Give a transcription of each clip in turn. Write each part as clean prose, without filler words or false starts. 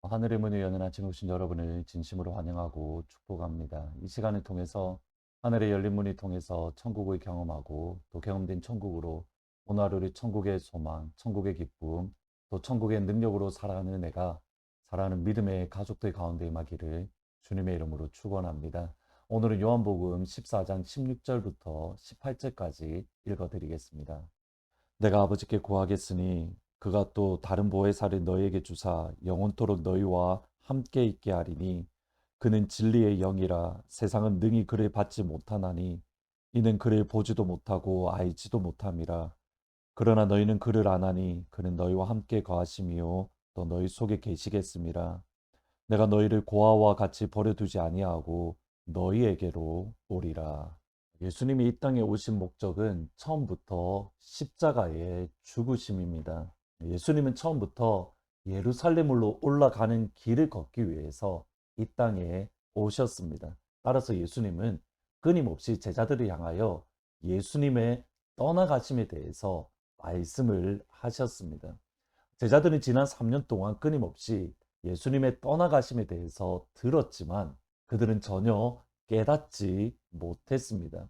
하늘의 문을 여는 아침에 오신 여러분을 진심으로 환영하고 축복합니다. 이 시간을 통해서 하늘의 열린 문을 통해서 천국을 경험하고 또 경험된 천국으로 오늘 하루를 천국의 소망, 천국의 기쁨, 또 천국의 능력으로 살아가는 내가 살아가는 믿음의 가족들 가운데 임하기를 주님의 이름으로 축원합니다. 오늘은 요한복음 14장 16절부터 18절까지 읽어드리겠습니다. 내가 아버지께 구하겠으니 그가 또 다른 보혜사를 너희에게 주사 영원토록 너희와 함께 있게 하리니 그는 진리의 영이라 세상은 능히 그를 받지 못하나니 이는 그를 보지도 못하고 알지도 못함이라. 그러나 너희는 그를 아나니 그는 너희와 함께 거하심이요 또 너희 속에 계시겠음이라. 내가 너희를 고아와 같이 버려두지 아니하고 너희에게로 오리라. 예수님이 이 땅에 오신 목적은 처음부터 십자가의 죽으심입니다. 예수님은 처음부터 예루살렘으로 올라가는 길을 걷기 위해서 이 땅에 오셨습니다. 따라서 예수님은 끊임없이 제자들을 향하여 예수님의 떠나가심에 대해서 말씀을 하셨습니다. 제자들은 지난 3년 동안 끊임없이 예수님의 떠나가심에 대해서 들었지만 그들은 전혀 깨닫지 못했습니다.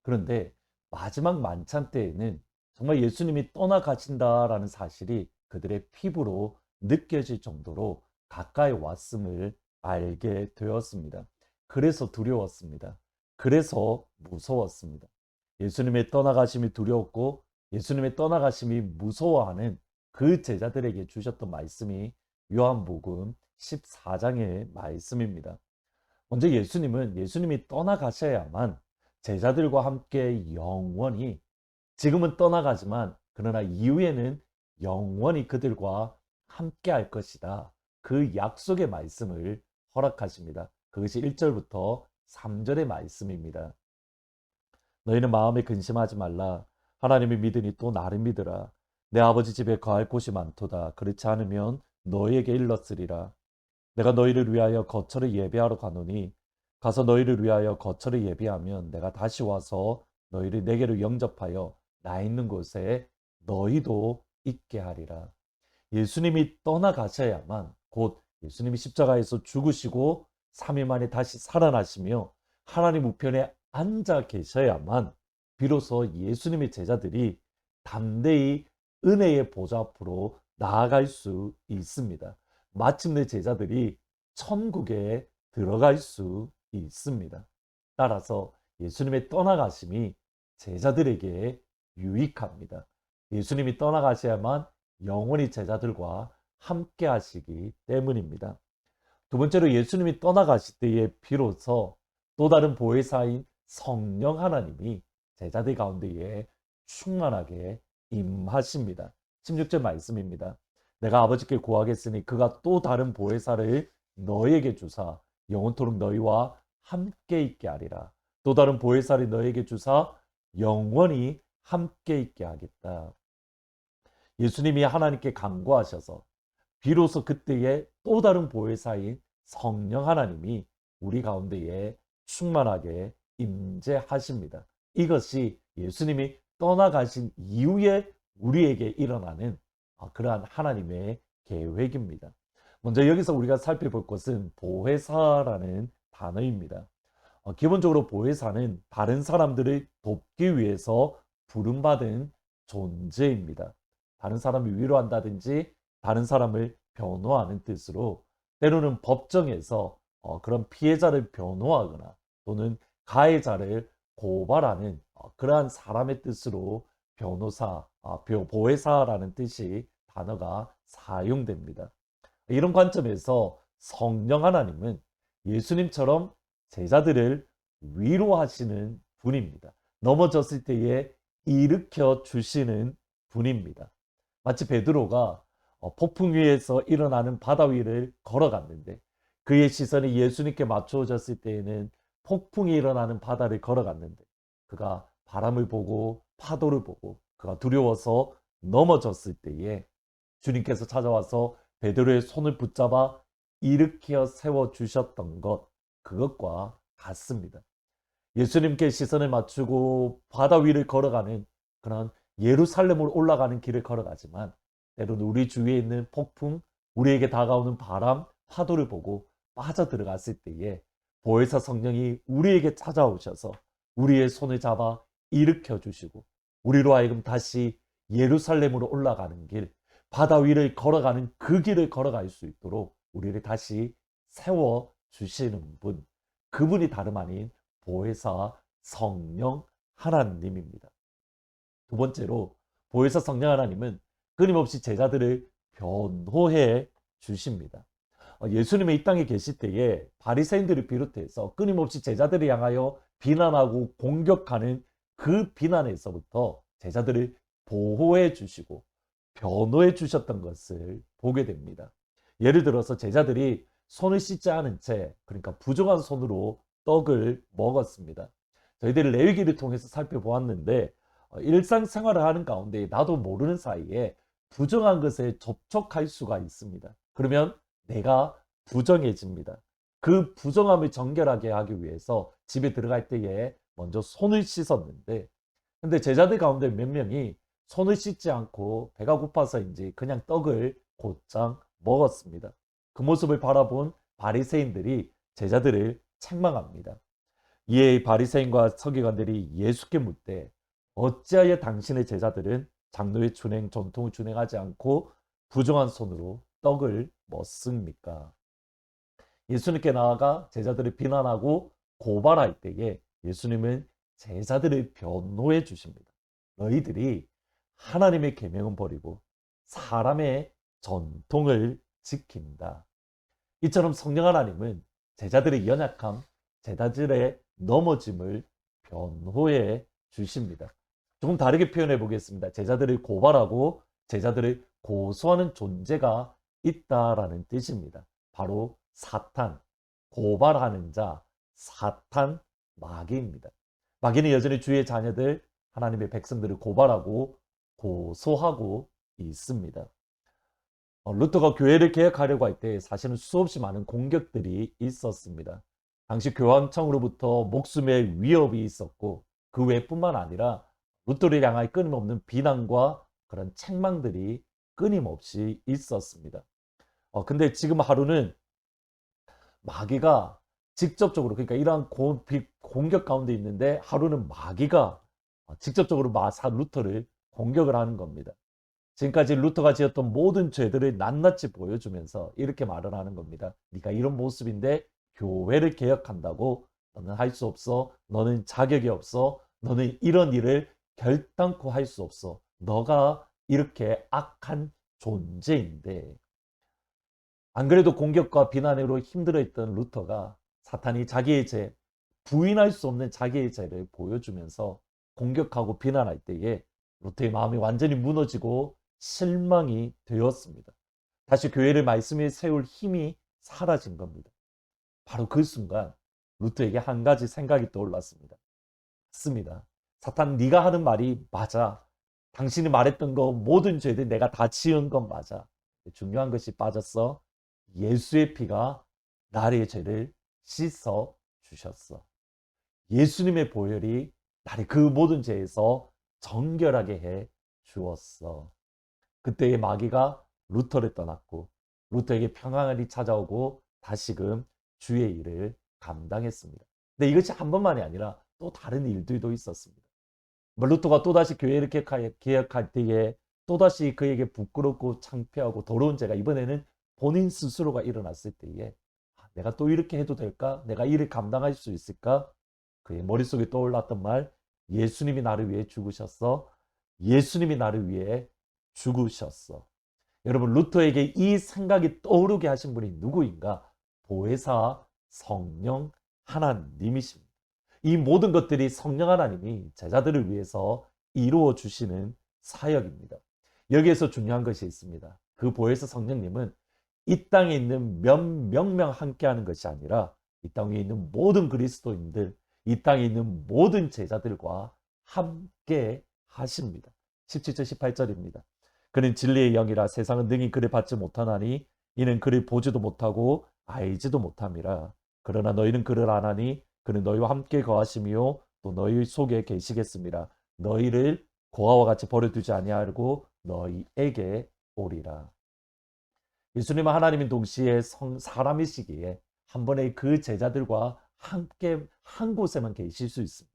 그런데 마지막 만찬 때에는 정말 예수님이 떠나가신다라는 사실이 그들의 피부로 느껴질 정도로 가까이 왔음을 알게 되었습니다. 그래서 두려웠습니다. 그래서 무서웠습니다. 예수님의 떠나가심이 두려웠고 예수님의 떠나가심이 무서워하는 그 제자들에게 주셨던 말씀이 요한복음 14장의 말씀입니다. 먼저 예수님이 떠나가셔야만 제자들과 함께 영원히, 지금은 떠나가지만 그러나 이후에는 영원히 그들과 함께 할 것이다. 그 약속의 말씀을 허락하십니다. 그것이 1절부터 3절의 말씀입니다. 너희는 마음에 근심하지 말라. 하나님을 믿으니 또 나를 믿으라. 내 아버지 집에 거할 곳이 많도다. 그렇지 않으면 너희에게 일렀으리라. 내가 너희를 위하여 거처를 예비하러 가노니 가서 너희를 위하여 거처를 예비하면 내가 다시 와서 너희를 내게로 영접하여 나 있는 곳에 너희도 있게 하리라. 예수님이 떠나가셔야만, 곧 예수님이 십자가에서 죽으시고 3일 만에 다시 살아나시며 하나님 우편에 앉아 계셔야만 비로소 예수님의 제자들이 담대히 은혜의 보좌 앞으로 나아갈 수 있습니다. 마침내 제자들이 천국에 들어갈 수 있습니다. 따라서 예수님의 떠나가심이 제자들에게 유익합니다. 예수님이 떠나가셔야만 영원히 제자들과 함께 하시기 때문입니다. 두 번째로 예수님이 떠나가실 때에 비로소 또 다른 보혜사인 성령 하나님이 제자들 가운데에 충만하게 임하십니다. 16절 말씀입니다. 내가 아버지께 구하겠으니 그가 또 다른 보혜사를 너희에게 주사 영원토록 너희와 함께 있게 하리라. 또 다른 보혜사를 너희에게 주사 영원히 함께 있게 하겠다. 예수님이 하나님께 간구하셔서 비로소 그때에 또 다른 보혜사인 성령 하나님이 우리 가운데에 충만하게 임재하십니다. 이것이 예수님이 떠나가신 이후에 우리에게 일어나는 그러한 하나님의 계획입니다. 먼저 여기서 우리가 살펴볼 것은 보혜사라는 단어입니다. 기본적으로 보혜사는 다른 사람들을 돕기 위해서 부름받은 존재입니다. 다른 사람을 위로한다든지 다른 사람을 변호하는 뜻으로, 때로는 법정에서 그런 피해자를 변호하거나 또는 가해자를 고발하는 그러한 사람의 뜻으로 변호사, 보혜사라는 뜻이 단어가 사용됩니다. 이런 관점에서 성령 하나님은 예수님처럼 제자들을 위로하시는 분입니다. 넘어졌을 때에 일으켜 주시는 분입니다. 마치 베드로가 폭풍 위에서 일어나는 바다 위를 걸어갔는데 그의 시선이 예수님께 맞추어졌을 때에는 폭풍이 일어나는 바다를 걸어갔는데 그가 바람을 보고 파도를 보고 그가 두려워서 넘어졌을 때에 주님께서 찾아와서 베드로의 손을 붙잡아 일으켜 세워주셨던 것, 그것과 같습니다. 예수님께 시선을 맞추고 바다 위를 걸어가는 그런 예루살렘으로 올라가는 길을 걸어가지만 때로는 우리 주위에 있는 폭풍, 우리에게 다가오는 바람, 파도를 보고 빠져들어갔을 때에 보혜사 성령이 우리에게 찾아오셔서 우리의 손을 잡아 일으켜 주시고 우리로 하여금 다시 예루살렘으로 올라가는 길, 바다 위를 걸어가는 그 길을 걸어갈 수 있도록 우리를 다시 세워 주시는 분, 그분이 다름 아닌 보혜사 성령 하나님입니다. 두 번째로 보혜사 성령 하나님은 끊임없이 제자들을 변호해 주십니다. 예수님의 이 땅에 계실 때에 바리새인들을 비롯해서 끊임없이 제자들을 향하여 비난하고 공격하는 그 비난에서부터 제자들을 보호해 주시고 변호해 주셨던 것을 보게 됩니다. 예를 들어서 제자들이 손을 씻지 않은 채, 그러니까 부정한 손으로 떡을 먹었습니다. 저희들이 레위기를 통해서 살펴보았는데 일상생활을 하는 가운데 나도 모르는 사이에 부정한 것에 접촉할 수가 있습니다. 그러면 내가 부정해집니다. 그 부정함을 정결하게 하기 위해서 집에 들어갈 때에 먼저 손을 씻었는데, 근데 제자들 가운데 몇 명이 손을 씻지 않고 배가 고파서인지 그냥 떡을 곧장 먹었습니다. 그 모습을 바라본 바리새인들이 제자들을 책망합니다. 이에 바리새인과 서기관들이 예수께 묻되 어찌하여 당신의 제자들은 장로의 전통을 준행하지 않고 부정한 손으로 떡을 먹습니까? 예수님께 나아가 제자들을 비난하고 고발할 때에 예수님은 제자들을 변호해 주십니다. 너희들이 하나님의 계명은 버리고 사람의 전통을 지킨다. 이처럼 성령 하나님은 제자들의 연약함, 제자들의 넘어짐을 변호해 주십니다. 조금 다르게 표현해 보겠습니다. 제자들을 고발하고 제자들을 고소하는 존재가 있다라는 뜻입니다. 바로 사탄, 고발하는 자, 사탄, 마귀입니다. 마귀는 여전히 주의 자녀들, 하나님의 백성들을 고발하고 고소하고 있습니다. 루터가 교회를 개혁하려고 할 때 사실은 수없이 많은 공격들이 있었습니다. 당시 교황청으로부터 목숨의 위협이 있었고 그 외뿐만 아니라 루터를 향할 끊임없는 비난과 그런 책망들이 끊임없이 있었습니다. 근데 지금 하루는 마귀가 직접적으로, 그러니까 이러한 공격 가운데 있는데 하루는 마귀가 직접적으로 루터를 공격을 하는 겁니다. 지금까지 루터가 지었던 모든 죄들을 낱낱이 보여주면서 이렇게 말을 하는 겁니다. 네가 이런 모습인데 교회를 개혁한다고? 너는 할 수 없어. 너는 자격이 없어. 너는 이런 일을 결단코 할 수 없어. 너가 이렇게 악한 존재인데. 안 그래도 공격과 비난으로 힘들어했던 루터가 사탄이 자기의 죄, 부인할 수 없는 자기의 죄를 보여주면서 공격하고 비난할 때에 루터의 마음이 완전히 무너지고 실망이 되었습니다. 다시 교회를 말씀에 세울 힘이 사라진 겁니다. 바로 그 순간 루터에게 한 가지 생각이 떠올랐습니다. 맞습니다. 사탄, 네가 하는 말이 맞아. 당신이 말했던 거 모든 죄들 내가 다 지은 건 맞아. 중요한 것이 빠졌어. 예수의 피가 나의 죄를 씻어 주셨어. 예수님의 보혈이 나를 그 모든 죄에서 정결하게 해 주었어. 그때의 마귀가 루터를 떠났고 루터에게 평안이 찾아오고 다시금 주의 일을 감당했습니다. 근데 이것이 한 번만이 아니라 또 다른 일들도 있었습니다. 루터가 또다시 교회를 개혁할 때에 또다시 그에게 부끄럽고 창피하고 더러운 죄가 이번에는 본인 스스로가 일어났을 때에 내가 또 이렇게 해도 될까? 내가 일을 감당할 수 있을까? 그의 머릿속에 떠올랐던 말, 예수님이 나를 위해 죽으셨어. 예수님이 나를 위해 죽으셨어. 여러분, 루터에게 이 생각이 떠오르게 하신 분이 누구인가? 보혜사 성령 하나님이십니다. 이 모든 것들이 성령 하나님이 제자들을 위해서 이루어 주시는 사역입니다. 여기에서 중요한 것이 있습니다. 그 보혜사 성령님은 이 땅에 있는 몇 명 함께하는 것이 아니라 이 땅에 있는 모든 그리스도인들, 이 땅에 있는 모든 제자들과 함께 하십니다. 17절 18절입니다. 그는 진리의 영이라 세상은 능히 그를 받지 못하나니 이는 그를 보지도 못하고 알지도 못함이라. 그러나 너희는 그를 아나니 그는 너희와 함께 거하시며 또 너희 속에 계시겠습니다. 너희를 고아와 같이 버려두지 아니하고 너희에게 오리라. 예수님은 하나님인 동시에 사람이시기에 한 번에 그 제자들과 함께 한 곳에만 계실 수 있습니다.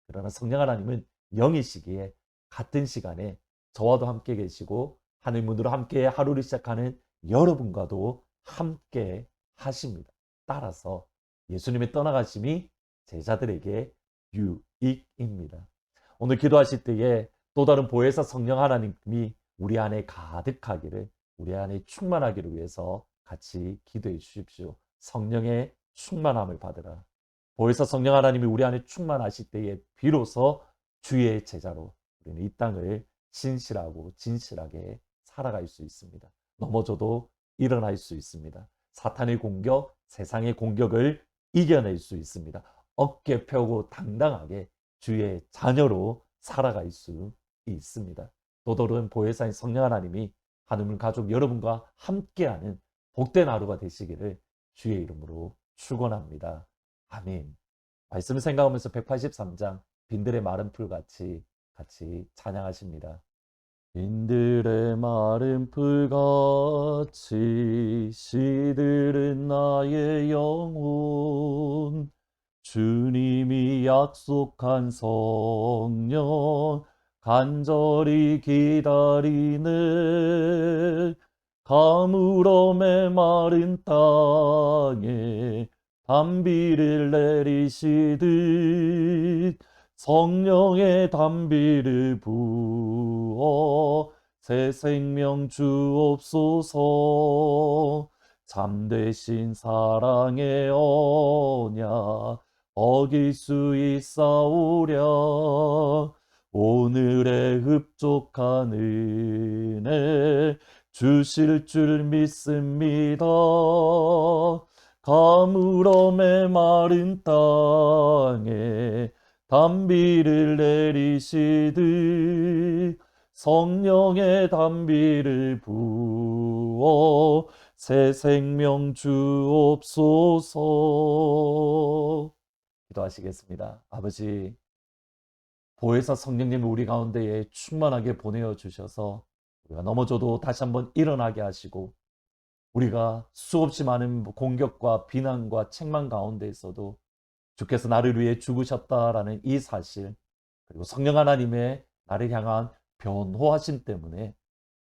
그러나 성령 하나님은 영이시기에 같은 시간에 저와도 함께 계시고 하늘 문으로 함께 하루를 시작하는 여러분과도 함께 하십니다. 따라서 예수님의 떠나가심이 제자들에게 유익입니다. 오늘 기도하실 때에 또 다른 보혜사 성령 하나님이 우리 안에 가득하기를, 우리 안에 충만하기를 위해서 같이 기도해 주십시오. 성령의 충만함을 받으라. 보혜사 성령 하나님이 우리 안에 충만하실 때에 비로소 주의 제자로 우리는 이 땅을 진실하고 진실하게 살아갈 수 있습니다. 넘어져도 일어날 수 있습니다. 사탄의 공격, 세상의 공격을 이겨낼 수 있습니다. 어깨 펴고 당당하게 주의 자녀로 살아갈 수 있습니다. 또다른 보혜사인 성령 하나님이 하느님 가족 여러분과 함께하는 복된 하루가 되시기를 주의 이름으로 축원합니다. 아멘. 말씀 생각하면서 183장 빈들의 마른 풀같이 같이 찬양하십니다. 빈들의 마른 풀같이 시들은 나의 영혼, 주님이 약속한 성령 간절히 기다리네. 가물어 메마른 땅에 단비를 내리시듯 성령의 단비를 부어 새 생명 주옵소서. 참되신 사랑의 언약 어길 수 있사오랴. 오늘의 흡족한 은혜 주실 줄 믿습니다. 가물어 메마른 땅에 단비를 내리시듯 성령의 단비를 부어 새 생명 주옵소서. 기도하시겠습니다. 아버지, 보혜사 성령님을 우리 가운데에 충만하게 보내어 주셔서 우리가 넘어져도 다시 한번 일어나게 하시고, 우리가 수없이 많은 공격과 비난과 책망 가운데에서도 주께서 나를 위해 죽으셨다라는 이 사실, 그리고 성령 하나님의 나를 향한 변호하심 때문에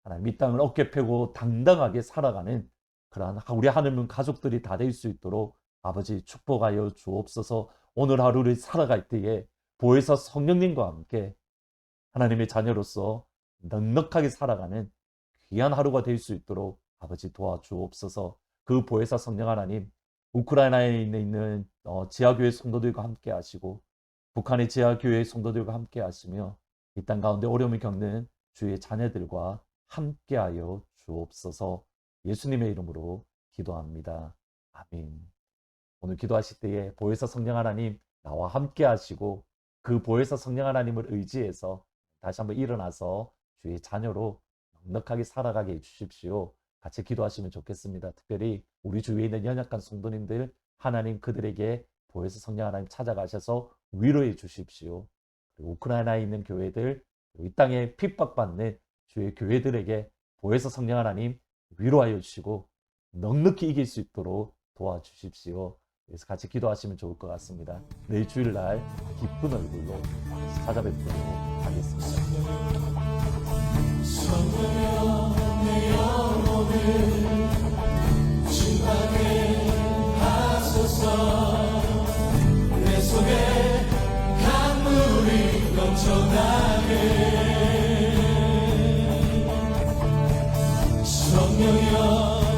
하나님 이 땅을 어깨 펴고 당당하게 살아가는 그러한 우리 하늘문 가족들이 다 될 수 있도록 아버지 축복하여 주옵소서. 오늘 하루를 살아갈 때에 보혜사 성령님과 함께 하나님의 자녀로서 넉넉하게 살아가는 귀한 하루가 될 수 있도록 아버지 도와주옵소서. 그 보혜사 성령 하나님, 우크라이나에 있는 지하교회 성도들과 함께 하시고 북한의 지하교회 성도들과 함께 하시며 이 땅 가운데 어려움을 겪는 주의 자녀들과 함께하여 주옵소서. 예수님의 이름으로 기도합니다. 아멘. 오늘 기도하실 때에 보혜사 성령 하나님 나와 함께 하시고 그 보혜사 성령 하나님을 의지해서 다시 한번 일어나서 주의 자녀로 넉넉하게 살아가게 해주십시오. 같이 기도하시면 좋겠습니다. 특별히 우리 주위에 있는 연약한 성도님들, 하나님 그들에게 보혜사 성령 하나님 찾아가셔서 위로해 주십시오. 그리고 우크라이나에 있는 교회들, 그리고 이 땅에 핍박받는 주의 교회들에게 보혜사 성령 하나님 위로하여 주시고 넉넉히 이길 수 있도록 도와주십시오. 그래서 같이 기도하시면 좋을 것 같습니다. 내일 주일날 기쁜 얼굴로 찾아뵙도록 하겠습니다. 성령여 내 영혼을 충만케 하소서. 내 속에 강물이 넘쳐나게. 성령여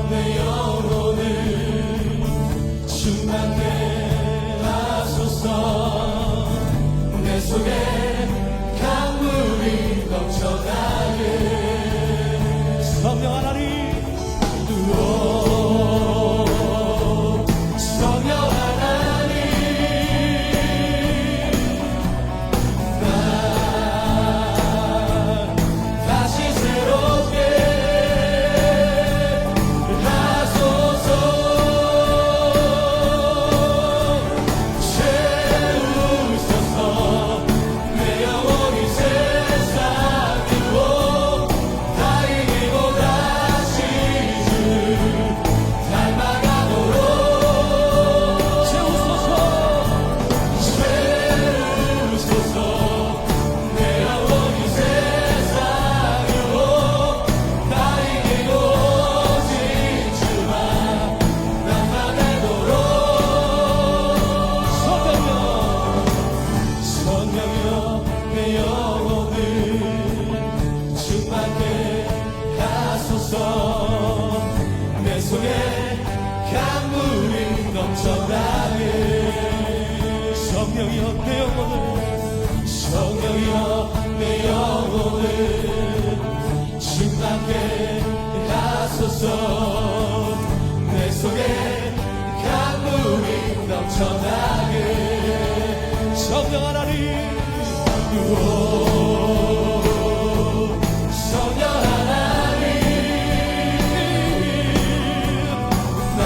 내 영혼을 충만케 하소서. 내 속에 강물이 넘쳐나게. 성령 하나님 넘쳐나게 성령이여 내 영혼을 성령이여 내 영혼을 충만케 하소서 내 속에 강물이 넘쳐나게 성령 하나님 성령 하나님 나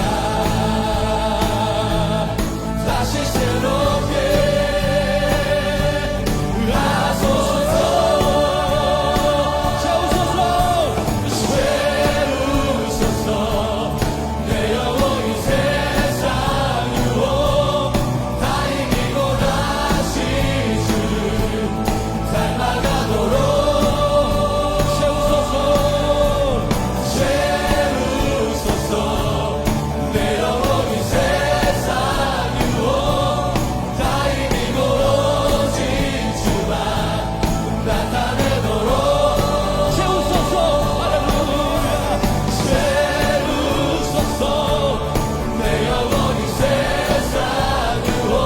다시 새롭게 하소서 세우소서 내 영혼이 세상 유혹 다 이기고 다시 주 닮아가도록 세우소서 내 영혼이 세상 유혹 다 이기고 오직 주만 나타내도록 세우소서 할렐루야 세우소서 내 영혼이 세상 유혹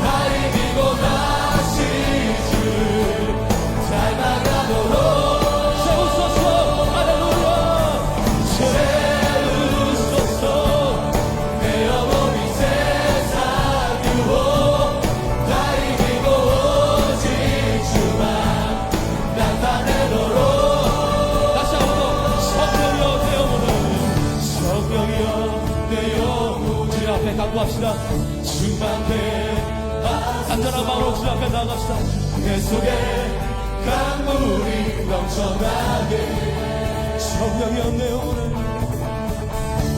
다 이기고 다시 주 닮아가도록 세우소서 할렐루야 세우소서 내 영혼이 세상 유혹 다 이기고 오직 주만 나타내도록 다시 한번 성령이여 내 영혼을 성령이여 내 영혼 주님 앞에 간구합시다 충만케 간절한 마음으로 주님 앞에 나갑시다 내 속에 강물이 넘쳐나게 성령이여 내 영혼을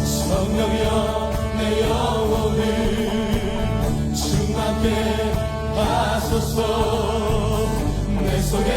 성령이여 내 영혼을 충만케 하소서 내 속에